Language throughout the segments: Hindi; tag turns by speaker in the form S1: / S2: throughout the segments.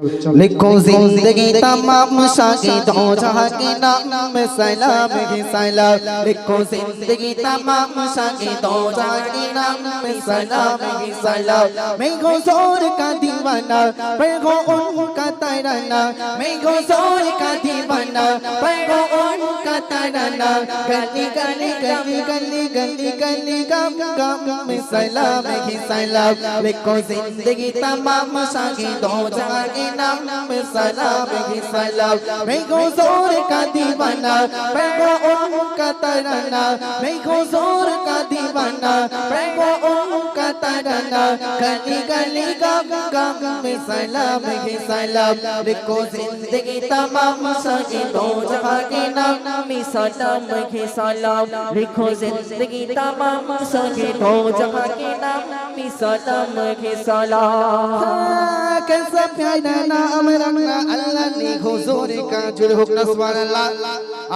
S1: लिखो जिंदगी तमाम शागी दो जहां के नाम में सलाम ही सलाम। लिखो जिंदगी तमाम शागी दो जहां के नाम में सलाम ही सलाम। मैं हुजूर का दीवाना पर हो उनका तराना, मैं हुजूर का दीवाना पर हो उनका तराना। गली गली गली गली गली गली गम गम में सलाम ही सलाम। लिखो जिंदगी तमाम शागी दो जहां के नाम में सलाम ही सलाम। मैं हुजूर का दीवाना पर हो उनका तराना, मैं हुजूर का दीवाना पर हो उनका तराना। गली गली गम गम में सलाम ही सलाम। लिखो जिंदगी तमाम शागी दो जहां के नाम में सलाम ही सलाम। लिखो जिंदगी तमाम शागी दो जहां के नाम में सलाम ही सलाम। कैसा प्यारा नाम रखना अल्लाह ने हुजूर का। जोड़े होक ना सुभान अल्लाह,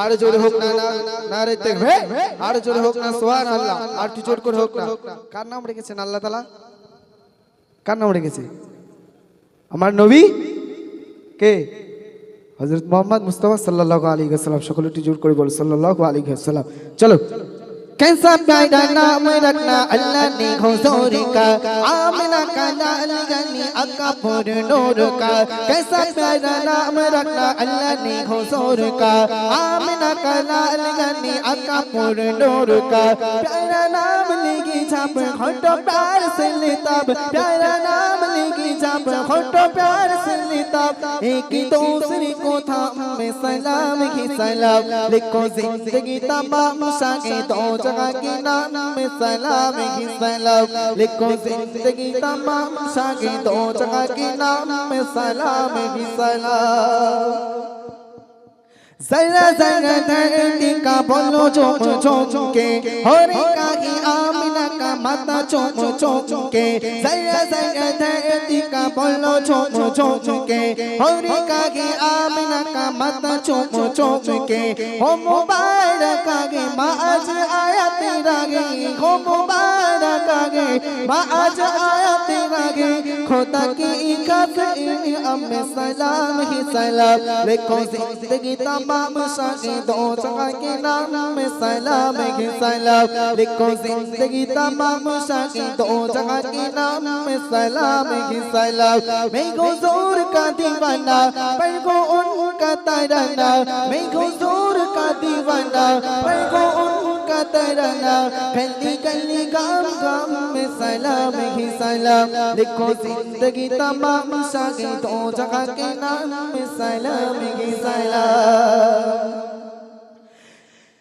S1: আর জোরে হোক না নারে তাকবীর, আর জোরে হোক না সুবহান আল্লাহ, আর একটু জোর করে হোক না। কার নাম রেখেছেন আল্লাহ তাআলা? কার নাম রেখেছে? আমার নবী কে? হযরত মুহাম্মদ মুস্তাফা সাল্লাল্লাহু আলাইহি ওয়াসাল্লাম। সকলে একটু জোর করে বল সাল্লাল্লাহু আলাইহি ওয়াসাল্লাম। চলো। कैसा प्यारा नाम रखना अल्लाह ने हुजूर का, आमिना का लाल गनी आका पुर नूर का। कैसा प्यारा नाम रखना अल्लाह ने हुजूर का, आमिना का लाल गनी आका पुर नूर का। प्यारा नाम लेगी जब होठों प्यार से लेता, प्यारा नाम लेगी जब होठों प्यार से लेता। एक दूसरे को थाम में सलाम ही सलाम। लिखो जिंदगी तमाम शागी दो जगह के नाम में सलाम ही सलाम। लिखो जिंदगी तमाम शागी दो जगह के नाम में सलाम ही सलाम। जरा जरा धरती का बोलो चुम चुम के, होरे का ही आमिना का माता चुम चुम के। जरा जरा धरती का बोलो चुम चुम के, होरे का ही आमिना का माता चुम चुम के। हो मुबारक आगे माँ आज आया तेरा गे, हो मुबारक आगे माँ आज आया तेरा गे। खुदा की कसम में सलाम ही सलाम। लिखो जिंदगी तमाम शागी दो जगह के नाम में सलाम ही सलाम। लिखो जिंदगी तमाम शागी दो जगह के नाम में सलाम ही सलाम। मैं हुजूर का दीवाना पर हो उनका तराना, मैं हुजूर का दीवाना पर हो उनका तराना। गली गली गाम गाम में सलाम ही सलाम। लिखो जिंदगी तमाम शागी दो जगह के नाम में सलाम ही सलाम।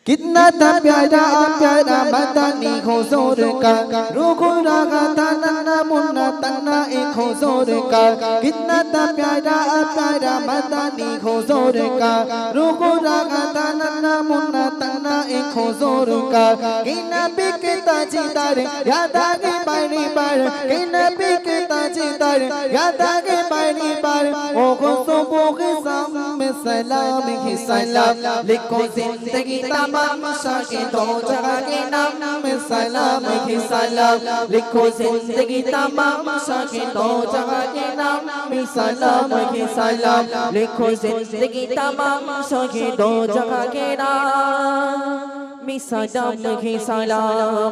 S1: कितना था प्यारा प्यारा मदनी हुजूर का, रूह रागा था नन्ना मुन्ना तन्ना एक हुजूर का। कितना था प्यारा प्यारा मदनी हुजूर का, रूह रागा था नन्ना मुन्ना तन्ना एक हुजूर का। कि नबी के ताजदार याद आगे बारी बार, कि नबी के ताजदार याद आगे बारी बार। ओ सुबह शाम में सलाम ही सलाम। लिखो जिंदगी तमाम शागी दो जगह के नाम में सलाम ही सलाम। लिखो जिंदगी तमाम शागी दो जगह के नाम में सलाम ही सलाम। लिखो जिंदगी तमाम शागी दो जगह के नाम में सलाम ही सलाम।